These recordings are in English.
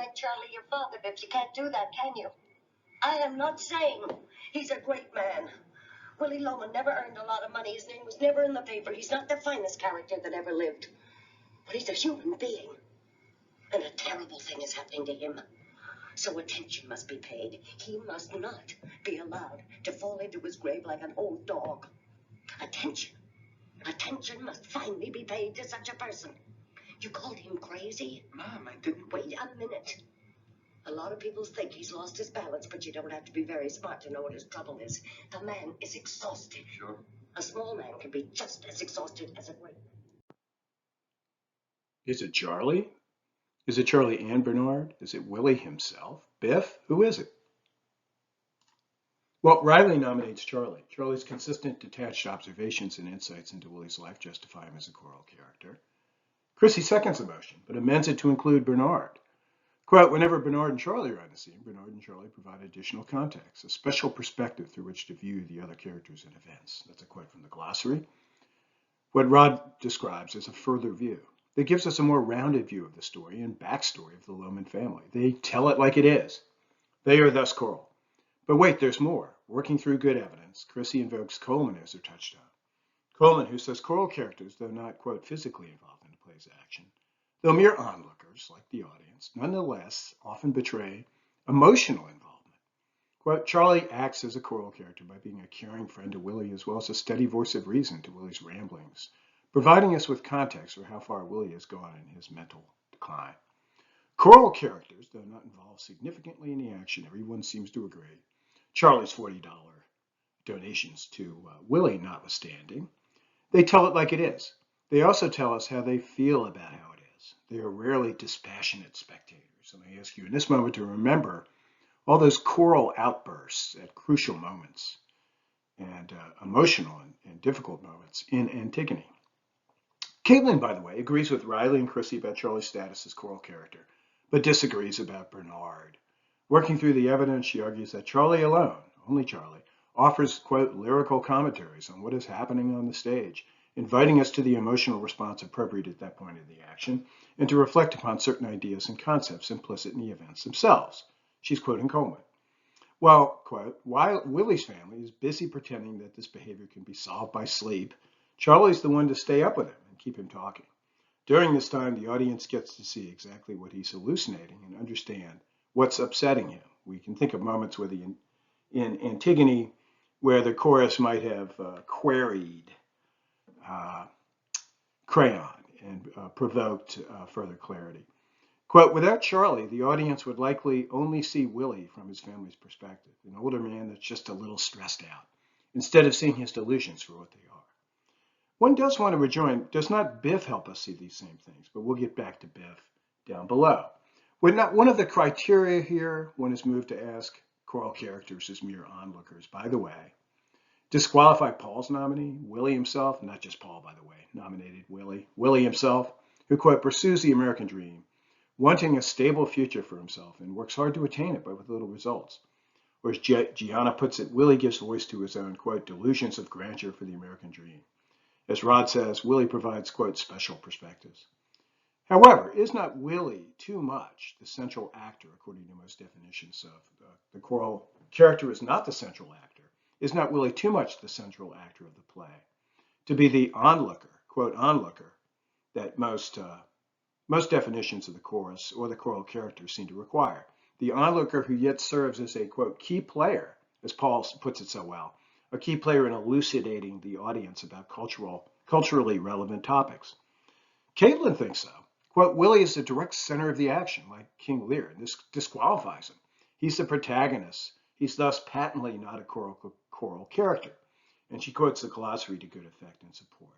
make Charlie your father, Biff. You can't do that, can you? I am not saying he's a great man. Willie Loman never earned a lot of money. His name was never in the paper. He's not the finest character that ever lived. But he's a human being. And a terrible thing is happening to him. So attention must be paid. He must not be allowed to fall into his grave like an old dog. Attention. Attention must finally be paid to such a person. You called him crazy? Mom, I didn't... Wait a minute. A lot of people think he's lost his balance, but you don't have to be very smart to know what his trouble is. The man is exhausted. Sure. A small man can be just as exhausted as a great man. Is it Charlie? Is it Charlie and Bernard? Is it Willie himself? Biff? Who is it? Well, Riley nominates Charlie. Charlie's consistent, detached observations and insights into Willie's life justify him as a choral character. Chrissy seconds the motion, but amends it to include Bernard. Quote, whenever Bernard and Charlie are on the scene, Bernard and Charlie provide additional context, a special perspective through which to view the other characters and events. That's a quote from the glossary. What Rod describes as a further view that gives us a more rounded view of the story and backstory of the Loman family. They tell it like it is. They are thus choral. But wait, there's more. Working through good evidence, Chrissy invokes Coleman as their touchstone. Coleman, who says choral characters, though not, quote, physically involved in the play's action, though mere onlookers, like the audience, nonetheless often betray emotional involvement. Quote, Charlie acts as a choral character by being a caring friend to Willie as well as a steady voice of reason to Willie's ramblings, providing us with context for how far Willie has gone in his mental decline. Choral characters, though not involved significantly in the action, everyone seems to agree. Charlie's $40 donations to Willie notwithstanding, they tell it like it is. They also tell us how they feel about how it is. They are rarely dispassionate spectators. And I ask you in this moment to remember all those choral outbursts at crucial moments and emotional and difficult moments in Antigone. Caitlin, by the way, agrees with Riley and Chrissy about Charlie's status as choral character, but disagrees about Bernard. Working through the evidence, she argues that Charlie alone, only Charlie, offers, quote, lyrical commentaries on what is happening on the stage, inviting us to the emotional response appropriate at that point in the action, and to reflect upon certain ideas and concepts implicit in the events themselves. She's quoting Coleman. Well, quote, while Willie's family is busy pretending that this behavior can be solved by sleep, Charlie's the one to stay up with him and keep him talking. During this time, the audience gets to see exactly what he's hallucinating and understand what's upsetting him. We can think of moments where in Antigone where the chorus might have queried Crayon and provoked further clarity. Quote, without Charlie, the audience would likely only see Willie from his family's perspective, an older man that's just a little stressed out, instead of seeing his delusions for what they are. One does want to rejoin, does not Biff help us see these same things? But we'll get back to Biff down below. One of the criteria here, one is moved to ask choral characters as mere onlookers. By the way, disqualify Paul's nominee, Willie himself, not just Paul, by the way, nominated Willie himself, who, quote, pursues the American dream, wanting a stable future for himself and works hard to attain it, but with little results. Or as Gianna puts it, Willie gives voice to his own, quote, delusions of grandeur for the American dream. As Rod says, Willie provides, quote, special perspectives. However, is not Willie too much the central actor, according to most definitions of the choral character is not the central actor? Is not Willie too much the central actor of the play to be the onlooker, quote, onlooker, that most definitions of the chorus or the choral character seem to require? The onlooker who yet serves as a, quote, key player, as Paul puts it so well, a key player in elucidating the audience about culturally relevant topics. Caitlin thinks so. Quote, Willie is the direct center of the action, like King Lear, and this disqualifies him. He's the protagonist. He's thus patently not a choral character. And she quotes the glossary to good effect and support.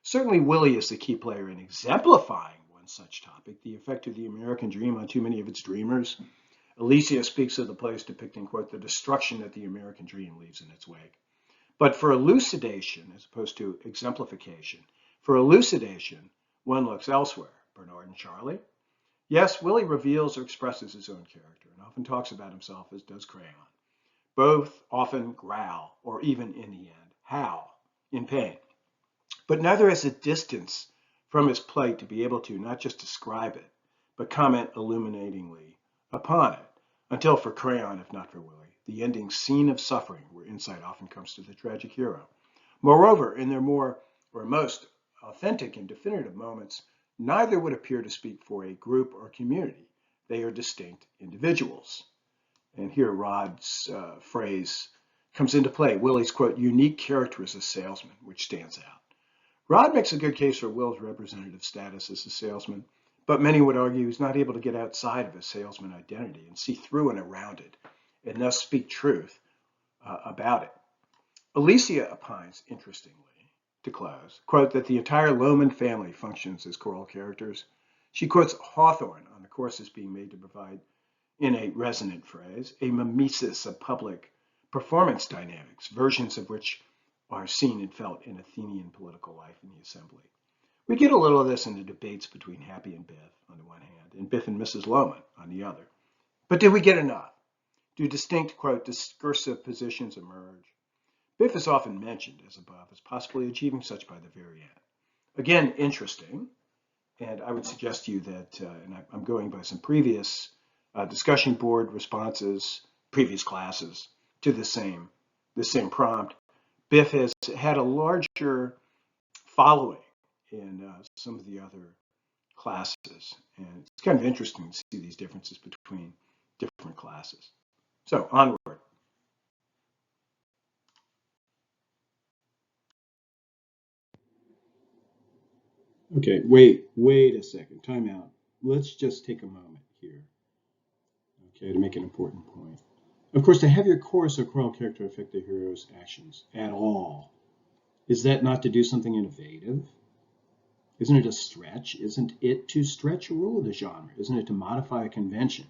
Certainly Willie is the key player in exemplifying one such topic, the effect of the American dream on too many of its dreamers. Alicia speaks of the plays depicting, quote, the destruction that the American dream leaves in its wake. But for elucidation, as opposed to exemplification, for elucidation, one looks elsewhere. Bernard and Charlie? Yes, Willie reveals or expresses his own character and often talks about himself as does Crayon. Both often growl, or even in the end, howl in pain. But neither has a distance from his plight to be able to not just describe it, but comment illuminatingly upon it, until for Crayon, if not for Willie, the ending scene of suffering where insight often comes to the tragic hero. Moreover, in their more or most authentic and definitive moments, neither would appear to speak for a group or community. They are distinct individuals. And here Rod's phrase comes into play. Willie's, quote, unique character as a salesman, which stands out. Rod makes a good case for Will's representative status as a salesman, but many would argue he's not able to get outside of his salesman identity and see through and around it, and thus speak truth about it. Alicia opines, interestingly, to close, quote, that the entire Lohman family functions as choral characters. She quotes Hawthorne on the choruses being made to provide, in a resonant phrase, a mimesis of public performance dynamics, versions of which are seen and felt in Athenian political life in the assembly. We get a little of this in the debates between Happy and Biff on the one hand, and Biff and Mrs. Lohman on the other. But did we get enough? Do distinct, quote, discursive positions emerge? Biff is often mentioned, as above, as possibly achieving such by the very end. Again, interesting, and I would suggest to you that, and I'm going by some previous discussion board responses, previous classes, to the same prompt. Biff has had a larger following in some of the other classes, and it's kind of interesting to see these differences between different classes. So, onward. Okay, wait a second, time out. Let's just take a moment here, okay, to make an important point. Of course, to have your chorus or choral character affect the hero's actions at all, is that not to do something innovative? Isn't it a stretch? Isn't it to stretch a rule of the genre? Isn't it to modify a convention?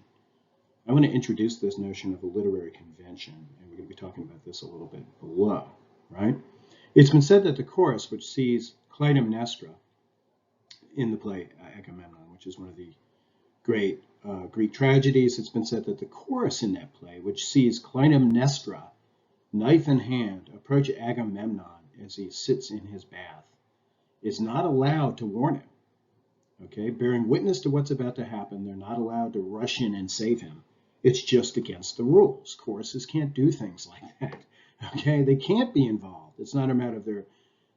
I want to introduce this notion of a literary convention, and we're going to be talking about this a little bit below, right? It's been said that the chorus, which sees Clytemnestra in the play Agamemnon, which is one of the great Greek tragedies, it's been said that the chorus in that play, which sees Clytemnestra, knife in hand, approach Agamemnon as he sits in his bath, is not allowed to warn him. Okay, bearing witness to what's about to happen, they're not allowed to rush in and save him. It's just against the rules. Choruses can't do things like that. Okay, they can't be involved. It's not a matter of their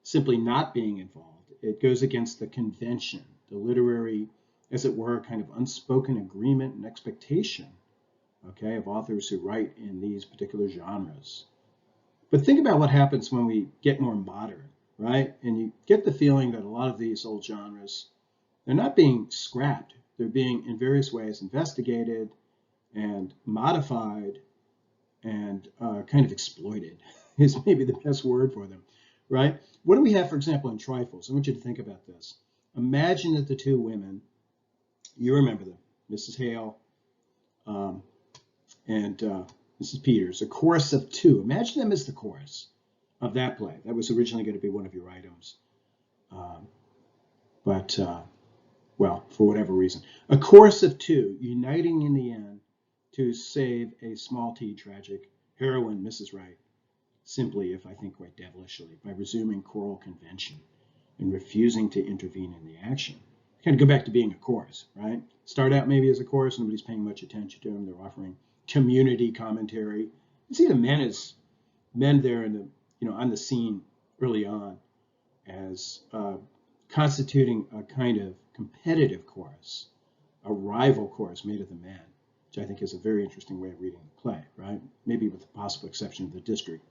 simply not being involved. It goes against the convention, the literary, as it were, kind of unspoken agreement and expectation, okay, of authors who write in these particular genres. But think about what happens when we get more modern, right? And you get the feeling that a lot of these old genres, they're not being scrapped. They're being, in various ways, investigated and modified and kind of exploited is maybe the best word for them, right? What do we have, for example, in trifles? I want you to think about this. Imagine that the two women, you remember them, Mrs. Hale and Mrs. Peters, a chorus of two. Imagine them as the chorus of that play. That was originally going to be one of your items. Well, for whatever reason. A chorus of two uniting in the end to save a small t tragic heroine, Mrs. Wright, simply, if I think quite devilishly, by resuming choral convention and refusing to intervene in the action. Kind of go back to being a chorus, right? Start out maybe as a chorus, nobody's paying much attention to them. They're offering community commentary. You see the men there in the, on the scene early on as constituting a kind of competitive chorus, a rival chorus made of the men, which I think is a very interesting way of reading the play, right? Maybe with the possible exception of the district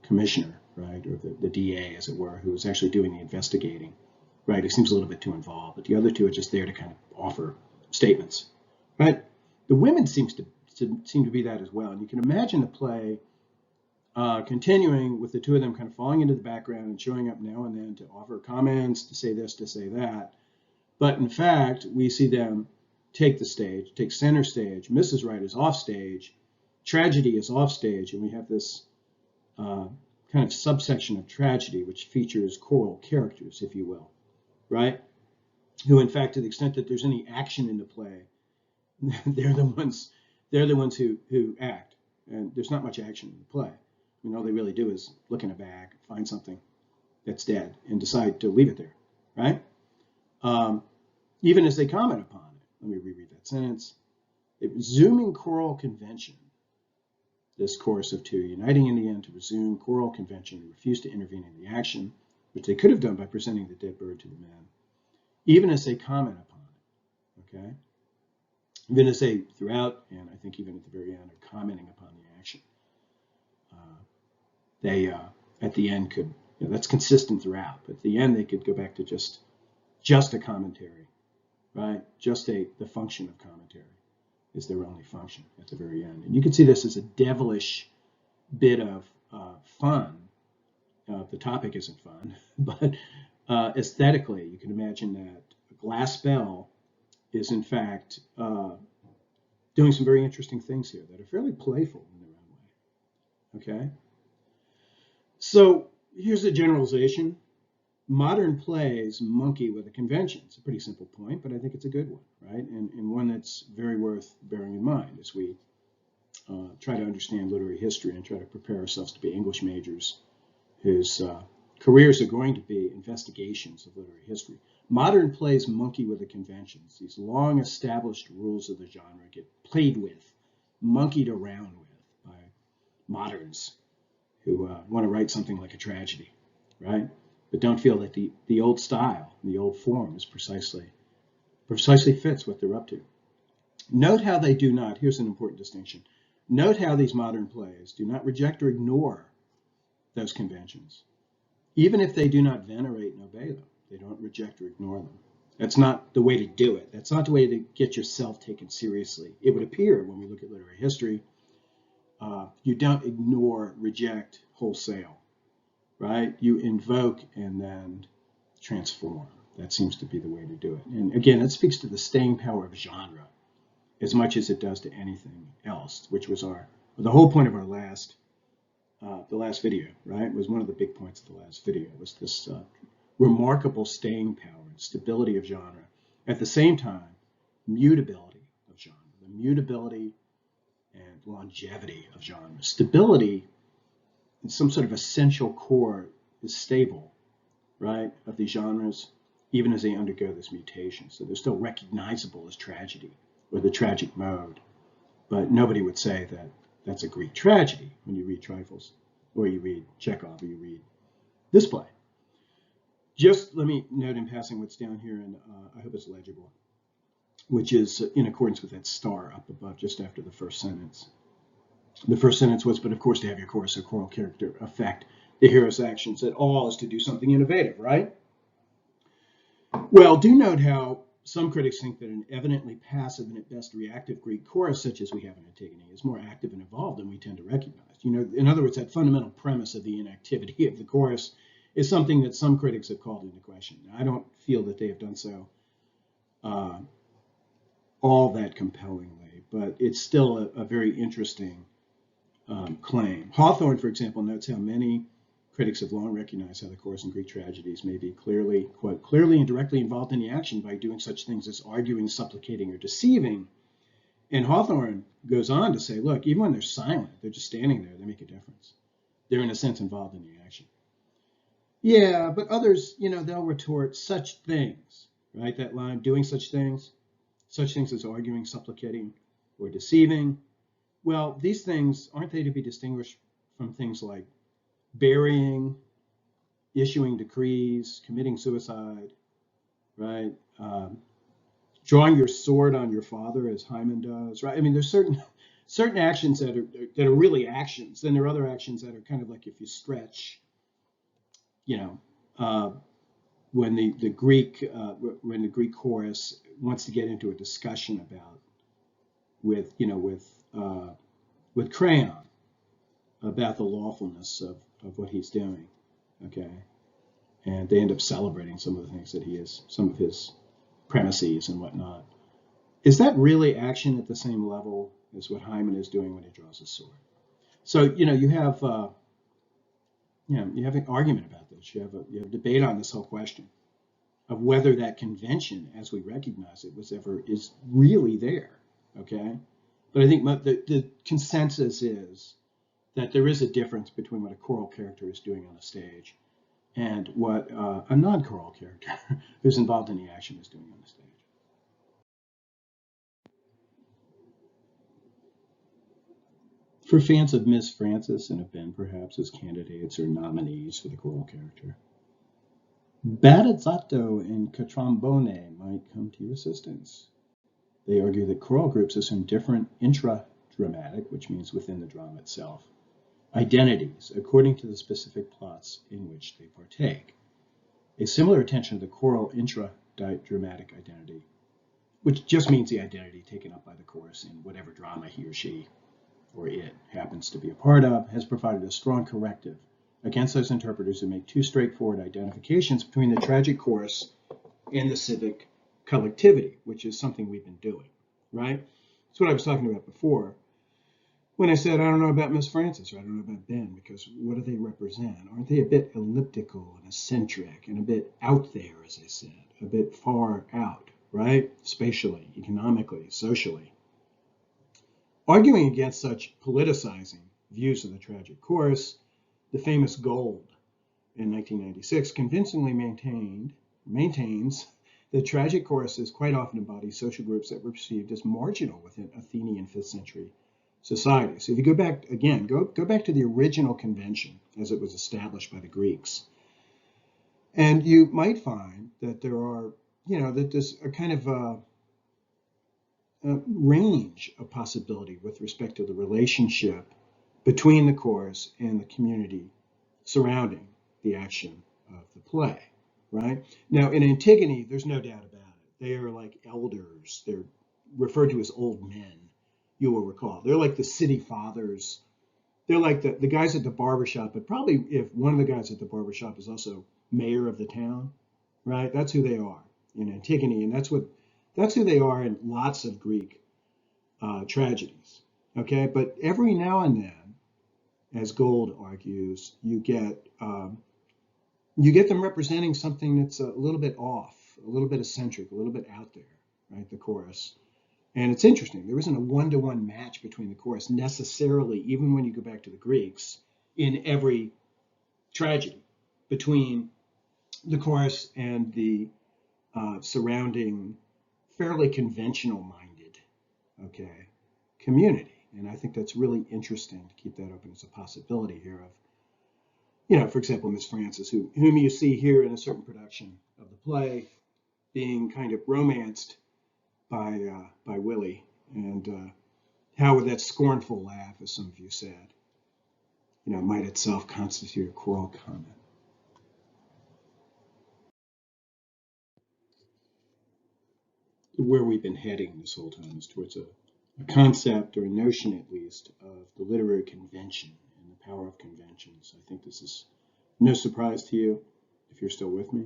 commissioner, right, or the DA, as it were, who was actually doing the investigating, right? He seems a little bit too involved, but the other two are just there to kind of offer statements, right? The women seem to be that as well, and you can imagine the play continuing with the two of them kind of falling into the background and showing up now and then to offer comments, to say this, to say that. But in fact, we see them take the stage, take center stage. Mrs. Wright is off stage. Tragedy is off stage, and we have this kind of subsection of tragedy, which features choral characters, if you will, right? Who, in fact, to the extent that there's any action in the play, they're the ones who act, and there's not much action in the play. I mean, all they really do is look in a bag, find something that's dead, and decide to leave it there, right? Even as they comment upon it. Let me reread that sentence. resuming choral convention, this chorus of two, uniting in the end to resume choral convention and refuse to intervene in the action, which they could have done by presenting the dead bird to the men, even as they comment upon it, okay? Even as they, throughout, and I think even at the very end, are commenting upon the action. They, at the end, could, that's consistent throughout, but at the end they could go back to just a commentary, right? Just the function of commentary is their only function at the very end. And you can see this as a devilish bit of fun. The topic isn't fun, but aesthetically, you can imagine that a glass bell is in fact doing some very interesting things here that are fairly playful in their own way. Okay? So here's a generalization. Modern plays monkey with a convention. It's a pretty simple point, but I think it's a good one, right? And one that's very worth bearing in mind as we try to understand literary history and try to prepare ourselves to be English majors whose careers are going to be investigations of literary history. Modern plays monkey with the conventions. These long established rules of the genre get played with, monkeyed around with by moderns who want to write something like a tragedy, right? But don't feel that the old style, the old form is precisely fits what they're up to. Note how they do not, here's an important distinction, note how these modern plays do not reject or ignore those conventions. Even if they do not venerate and obey them, they don't reject or ignore them. That's not the way to do it. That's not the way to get yourself taken seriously. It would appear when we look at literary history, you don't ignore, reject wholesale, right? You invoke and then transform. That seems to be the way to do it. And again, it speaks to the staying power of genre as much as it does to anything else, which was the whole point of our the last video, right? Was one of the big points of the last video was this remarkable staying power and stability of genre. At the same time, mutability of genre, the mutability and longevity of genre. Stability in some sort of essential core is stable, right, of these genres, even as they undergo this mutation. So they're still recognizable as tragedy or the tragic mode. But nobody would say that that's a Greek tragedy when you read Trifles, or you read Chekhov, or you read this play. Just let me note in passing what's down here, and I hope it's legible, which is in accordance with that star up above just after the first sentence. The first sentence was, but of course to have your chorus or choral character affect the hero's actions at all is to do something innovative, right? Well, do note how some critics think that an evidently passive and at best reactive Greek chorus, such as we have in Antigone, is more active and involved than we tend to recognize. In other words, that fundamental premise of the inactivity of the chorus is something that some critics have called into question. Now, I don't feel that they have done so all that compellingly, but it's still a very interesting claim. Hawthorne, for example, notes how many critics have long recognized how the chorus in Greek tragedies may be clearly, quote, clearly and directly involved in the action by doing such things as arguing, supplicating, or deceiving. And Hawthorne goes on to say, look, even when they're silent, they're just standing there, they make a difference. They're in a sense involved in the action. Yeah, but others, they'll retort such things, right? That line, doing such things as arguing, supplicating, or deceiving. Well, these things, aren't they to be distinguished from things like burying, issuing decrees, committing suicide, right? Drawing your sword on your father, as Hymen does, right? I mean, there's certain actions that are really actions. Then there are other actions that are kind of like if you stretch, when the Greek chorus wants to get into a discussion about with Crayon about the lawfulness of what he's doing, okay? And they end up celebrating some of the things that some of his premises and whatnot. Is that really action at the same level as what Hymen is doing when he draws his sword? So, you have an argument about this. You have a debate on this whole question of whether that convention, as we recognize it, is really there, okay? But I think the consensus is that there is a difference between what a choral character is doing on a stage and what a non-choral character who's involved in the action is doing on the stage. for fans of Miss Frances and of Ben perhaps as candidates or nominees for the choral character. Battezzato and Catrombone might come to your assistance. They argue that choral groups assume different intra-dramatic, which means within the drama itself, identities according to the specific plots in which they partake. A similar attention to the choral intra-dramatic identity, which just means the identity taken up by the chorus in whatever drama he or she or it happens to be a part of, has provided a strong corrective against those interpreters who make too straightforward identifications between the tragic chorus and the civic collectivity, which is something we've been doing, right? That's what I was talking about before when I said I don't know about Miss Frances or I don't know about Ben, because what do they represent? Aren't they a bit elliptical and eccentric and a bit out there, as I said, a bit far out, right? Spatially, economically, socially. Arguing against such politicizing views of the tragic chorus, the famous Gold in 1996 convincingly maintains that tragic choruses quite often embody social groups that were perceived as marginal within Athenian 5th century society. So if you go back again, go back to the original convention as it was established by the Greeks, and you might find that there are, that there's a kind of a range of possibility with respect to the relationship between the chorus and the community surrounding the action of the play, right? Now, in Antigone, there's no doubt about it. They are like elders. They're referred to as old men, you will recall. They're like the city fathers. They're like the guys at the barbershop, but probably if one of the guys at the barbershop is also mayor of the town, right? That's who they are in Antigone, and that's who they are in lots of Greek tragedies, okay? But every now and then, as Gold argues, you get them representing something that's a little bit off, a little bit eccentric, a little bit out there, right? The chorus. And it's interesting. There isn't a one-to-one match between the chorus necessarily, even when you go back to the Greeks, in every tragedy between the chorus and the surrounding, fairly conventional-minded, okay, community. And I think that's really interesting to keep that open as a possibility here of, for example, Miss Frances, whom you see here in a certain production of the play being kind of romanced by Willie, and how would that scornful laugh, as some of you said, might itself constitute a choral comment. Where we've been heading this whole time is towards a concept, or a notion at least, of the literary convention and the power of conventions. I think this is no surprise to you if you're still with me.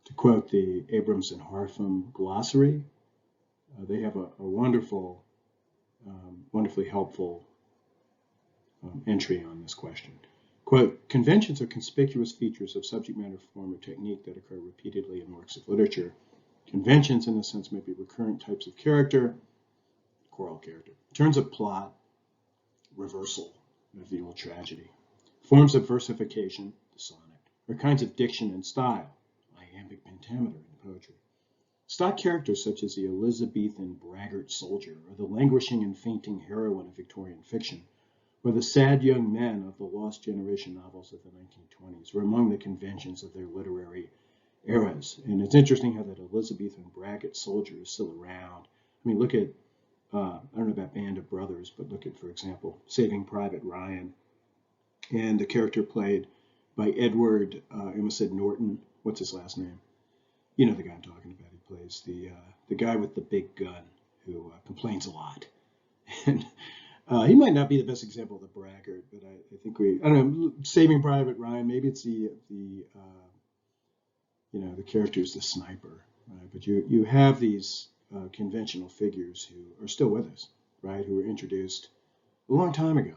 To quote the Abrams and Harpham glossary, they have a wonderful, wonderfully helpful entry on this question. Quote, conventions are conspicuous features of subject matter, form, or technique that occur repeatedly in works of literature. Conventions, in a sense, may be recurrent types of character, choral character, turns of plot, reversal of the old tragedy, forms of versification, the sonnet, or kinds of diction and style, iambic pentameter in poetry. Stock characters such as the Elizabethan braggart soldier, or the languishing and fainting heroine of Victorian fiction, or the sad young men of the lost generation novels of the 1920s were among the conventions of their literary eras. And it's interesting how that Elizabethan braggart soldier is still around. I mean, look at, I don't know about Band of Brothers, but look at, for example, Saving Private Ryan, and the character played by Edward, I almost said Norton, what's his last name? You know the guy I'm talking about. He plays the guy with the big gun who complains a lot. And he might not be the best example of the braggart, but I think I don't know, Saving Private Ryan, maybe it's the character is the sniper, right? But you have these conventional figures who are still with us, right? Who were introduced a long time ago.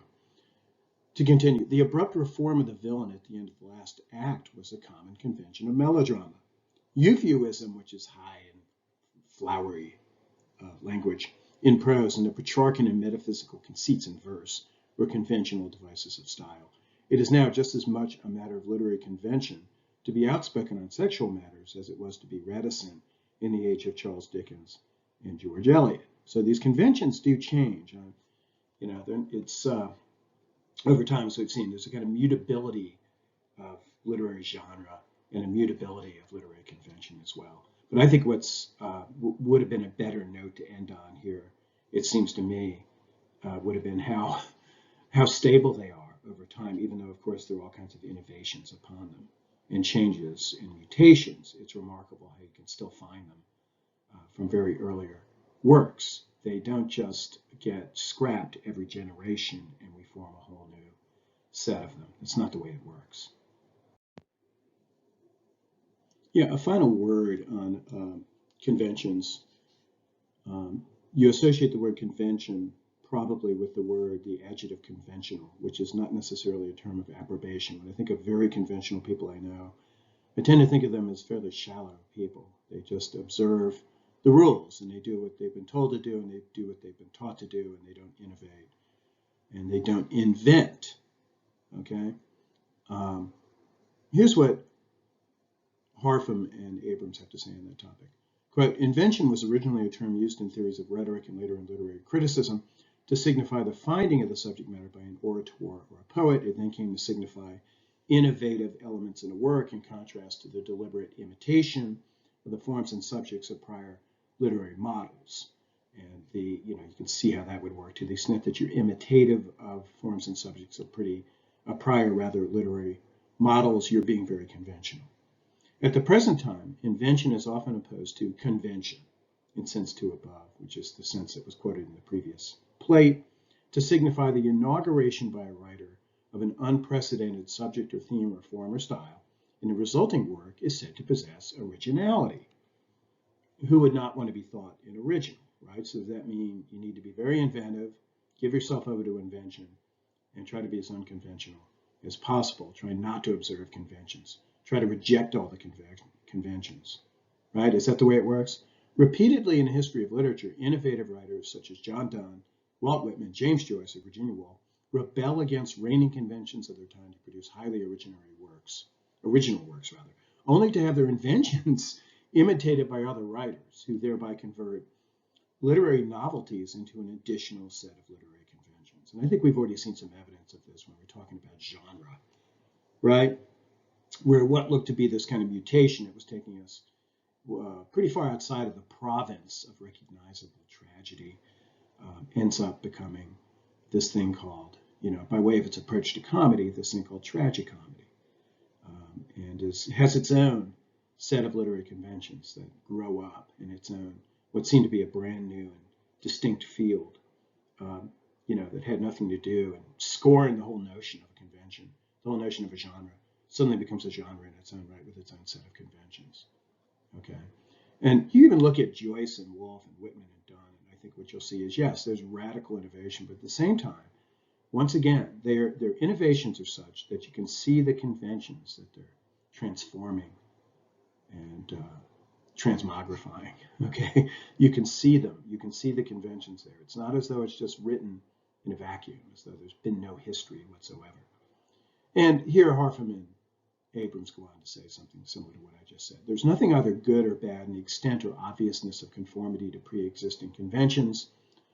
To continue, the abrupt reform of the villain at the end of the last act was a common convention of melodrama. Euphuism, which is high and flowery language in prose, and the Petrarchan and metaphysical conceits in verse were conventional devices of style. It is now just as much a matter of literary convention to be outspoken on sexual matters as it was to be reticent in the age of Charles Dickens and George Eliot. So these conventions do change. It's over time, as we've seen, there's a kind of mutability of literary genre and a mutability of literary convention as well. But I think what's would have been a better note to end on here, it seems to me, would have been how stable they are over time, even though, of course, there are all kinds of innovations upon them and changes and mutations. It's remarkable how you can still find them from very earlier works. They don't just get scrapped every generation and we form a whole new set of them. It's not the way it works. Yeah, a final word on conventions. You associate the word convention probably with the adjective conventional, which is not necessarily a term of approbation. When I think of very conventional people I know, I tend to think of them as fairly shallow people. They just observe the rules and they do what they've been told to do and they do what they've been taught to do and they don't innovate and they don't invent. Okay? Here's what Harpham and Abrams have to say on that topic. Quote, invention was originally a term used in theories of rhetoric and later in literary criticism to signify the finding of the subject matter by an orator or a poet. It then came to signify innovative elements in a work in contrast to the deliberate imitation of the forms and subjects of prior literary models. And you can see how that would work to the extent that you're imitative of forms and subjects of prior rather literary models, you're being very conventional. At the present time, invention is often opposed to convention in sense 2 above, which is the sense that was quoted in the previous plate, to signify the inauguration by a writer of an unprecedented subject or theme or form or style, and the resulting work is said to possess originality. Who would not want to be thought original, right? So does that mean you need to be very inventive, give yourself over to invention, and try to be as unconventional as possible. Try not to observe conventions. Try to reject all the conventions, right? Is that the way it works? Repeatedly in the history of literature, innovative writers such as John Donne, Walt Whitman, James Joyce, or Virginia Woolf rebel against reigning conventions of their time to produce highly original works, only to have their inventions imitated by other writers who thereby convert literary novelties into an additional set of literary conventions. And I think we've already seen some evidence of this when we're talking about genre, right? Where what looked to be this kind of mutation, it was taking us pretty far outside of the province of recognizable tragedy, ends up becoming this thing called, by way of its approach to comedy, this thing called tragicomedy, and has its own set of literary conventions that grow up in its own, what seemed to be a brand new and distinct field, that had nothing to do and scorned the whole notion of a convention, the whole notion of a genre. Suddenly becomes a genre in its own right with its own set of conventions. Okay, and you even look at Joyce and Woolf and Whitman and Donne, and I think what you'll see is, yes, there's radical innovation, but at the same time, once again, their innovations are such that you can see the conventions that they're transforming and transmogrifying. Okay, you can see them. You can see the conventions there. It's not as though it's just written in a vacuum, as though there's been no history whatsoever. And here Harpham and Abrams go on to say something similar to what I just said. There's nothing either good or bad in the extent or obviousness of conformity to pre-existing conventions.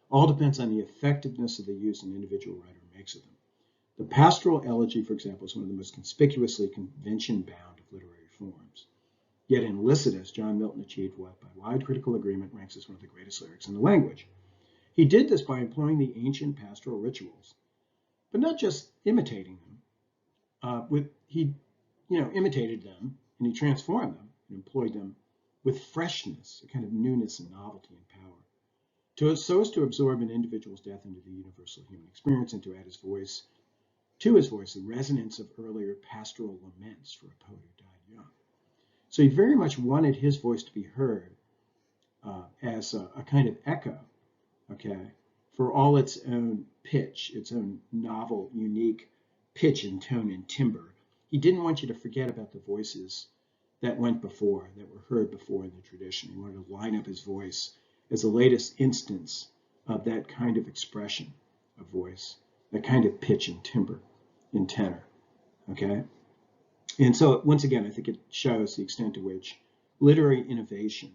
All depends on the effectiveness of the use an individual writer makes of them. The pastoral elegy, for example, is one of the most conspicuously convention-bound of literary forms. Yet in Lycidas, John Milton achieved what, by wide critical agreement, ranks as one of the greatest lyrics in the language. He did this by employing the ancient pastoral rituals, but not just imitating them. He imitated them and he transformed them and employed them with freshness, a kind of newness and novelty and power, so as to absorb an individual's death into the universal human experience and to add to his voice the resonance of earlier pastoral laments for a poet who died young. So he very much wanted his voice to be heard as a kind of echo, okay, for all its own pitch, its own novel, unique pitch and tone and timbre. He didn't want you to forget about the voices that went before, that were heard before in the tradition. He wanted to line up his voice as the latest instance of that kind of expression of voice, that kind of pitch and timbre in tenor, okay? And so, once again, I think it shows the extent to which literary innovation,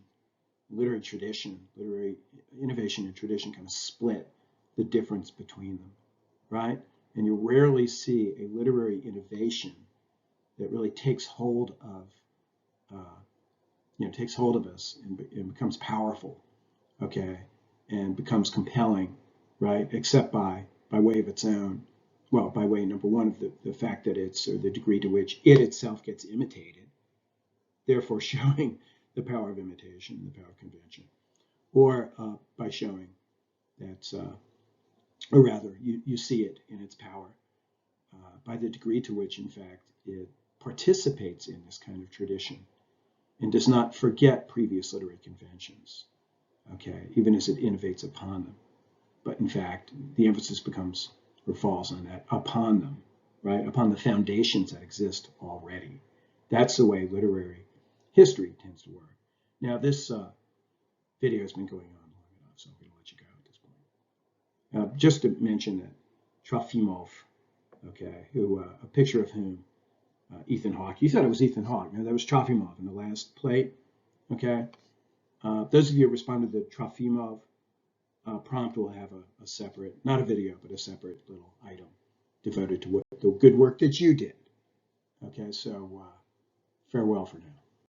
literary innovation and tradition kind of split the difference between them, right? And you rarely see a literary innovation that really takes hold of, takes hold of us and becomes powerful, okay, and becomes compelling, right? Except by way of its own, well, by way, number one, of the fact that it's, or the degree to which it itself gets imitated, therefore showing the power of imitation, the power of convention, or by showing that, or rather, you see it in its power by the degree to which, in fact, it participates in this kind of tradition and does not forget previous literary conventions, okay, even as it innovates upon them. But in fact, the emphasis becomes or falls on that, upon them, right, upon the foundations that exist already. That's the way literary history tends to work. Now, this video has been going on long enough, so I'm going to let you go at this point. Just to mention that Trofimov, okay, who a picture of whom Ethan Hawke. You thought it was Ethan Hawke. No, that was Trofimov in the last plate. Okay. Those of you who responded to the Trofimov prompt will have a separate, not a video, but a separate little item devoted to the good work that you did. Okay, so farewell for now.